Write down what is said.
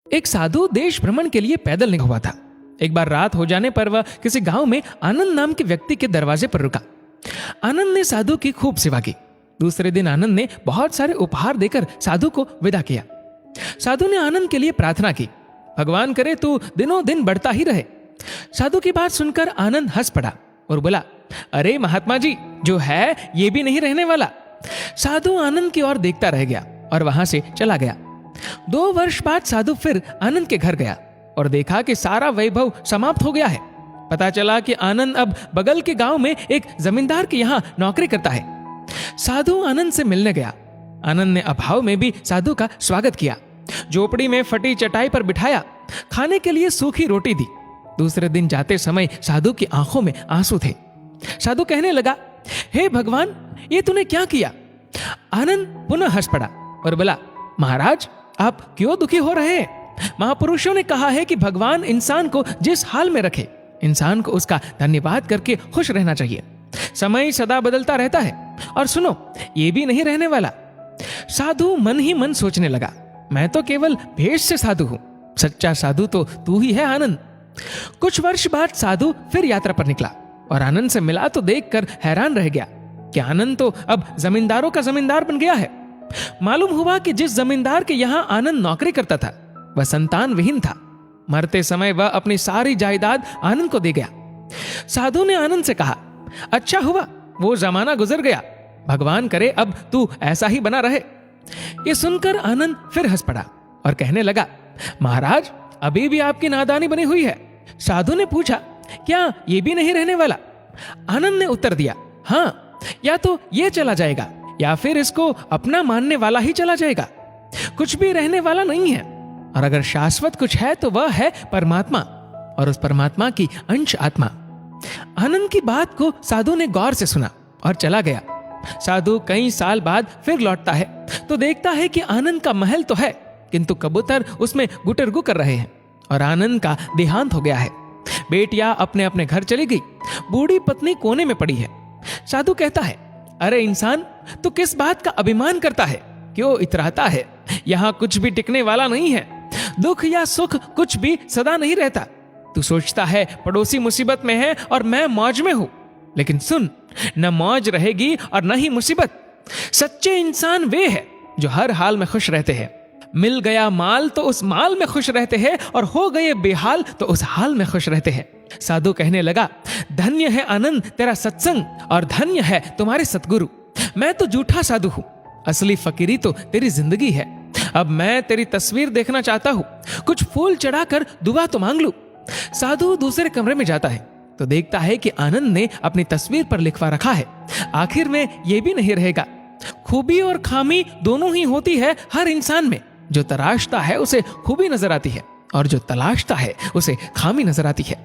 एक साधु देश भ्रमण के लिए पैदल निकला हुआ था। एक बार रात हो जाने पर वह किसी गांव में आनंद नाम के व्यक्ति के दरवाजे पर रुका। आनंद ने साधु की खूब सेवा की। दूसरे दिन आनंद ने बहुत सारे उपहार देकर साधु को विदा किया। साधु ने आनंद के लिए प्रार्थना की, भगवान करे तू दिनों दिन बढ़ता ही रहे। साधु की बात सुनकर आनंद हंस पड़ा और बोला, अरे महात्मा जी, जो है ये भी नहीं रहने वाला। साधु आनंद की ओर देखता रह गया और वहां से चला गया। 2 वर्ष बाद साधु फिर आनंद के घर गया और देखा कि सारा वैभव समाप्त हो गया है। पता चला कि आनंद अब बगल के गांव में एक जमींदार के यहाँ नौकरी करता है। साधु आनंद से मिलने गया। आनंद ने अभाव में भी साधु का स्वागत किया, झोपड़ी में फटी चटाई पर बिठाया, खाने के लिए सूखी रोटी दी। दूसरे दिन जाते समय साधु की आंखों में आंसू थे। साधु कहने लगा, हे भगवान, ये तूने क्या किया? आनंद पुनः हंस पड़ा और बोला, महाराज, आप क्यों दुखी हो रहे हैं? महापुरुषों ने कहा है कि भगवान इंसान को जिस हाल में रखे, इंसान को उसका धन्यवाद करके खुश रहना चाहिए। समय सदा बदलता रहता है और सुनो, ये भी नहीं रहने वाला। साधु मन ही मन सोचने लगा, मैं तो केवल भेष से साधु हूं, सच्चा साधु तो तू ही है आनंद। कुछ वर्ष बाद साधु फिर यात्रा पर निकला और आनंद से मिला तो देखकर हैरान रह गया कि आनंद तो अब जमींदारों का जमींदार बन गया है। मालूम हुआ कि जिस जमींदार के यहाँ आनंद नौकरी करता था वह संतान विहीन था। मरते समय वह अपनी सारी जायदाद आनंद को दे गया। साधु ने आनंद से कहा, अच्छा हुआ वो जमाना गुजर गया, भगवान करे अब तू ऐसा ही बना रहे। ये सुनकर आनंद फिर हंस पड़ा और कहने लगा, महाराज, अभी भी आपकी नादानी बनी हुई है। साधु ने पूछा, क्या ये भी नहीं रहने वाला? आनंद ने उत्तर दिया, हाँ, या तो ये चला जाएगा या फिर इसको अपना मानने वाला ही चला जाएगा। कुछ भी रहने वाला नहीं है, और अगर शाश्वत कुछ है तो वह है परमात्मा, और उस परमात्मा की अंश आत्मा। आनंद की बात को साधु ने गौर से सुना और चला गया। साधु कई साल बाद फिर लौटता है तो देखता है कि आनंद का महल तो है, किंतु कबूतर उसमें गुटरगु कर रहे हैं और आनंद का देहांत हो गया है। बेटियां अपने अपने घर चली गई, बूढ़ी पत्नी कोने में पड़ी है। साधु कहता है, अरे इंसान, तू किस बात का अभिमान करता है? क्यों इतराता है? यहाँ कुछ भी टिकने वाला नहीं है। दुख या सुख कुछ भी सदा नहीं रहता। तू सोचता है पड़ोसी मुसीबत में है और मैं मौज में हूं, लेकिन सुन, न मौज रहेगी और न ही मुसीबत। सच्चे इंसान वे हैं जो हर हाल में खुश रहते हैं। मिल गया माल तो उस माल में खुश रहते हैं, और हो गए बेहाल तो उस हाल में खुश रहते हैं। साधु कहने लगा, धन्य है आनंद तेरा सत्संग, और धन्य है तुम्हारे सतगुरु। मैं तो झूठा साधु हूं, असली फकीरी तो तेरी जिंदगी है। अब मैं तेरी तस्वीर देखना चाहता हूं, कुछ फूल चढ़ाकर दुआ तो मांग लूं। साधु दूसरे कमरे में जाता है तो देखता है कि आनंद ने अपनी तस्वीर पर लिखवा रखा है, आखिर में यह भी नहीं रहेगा। खूबी और खामी दोनों ही होती है हर इंसान में। जो तराशता है उसे खूबी नजर आती है, और जो तलाशता है उसे खामी नजर आती है।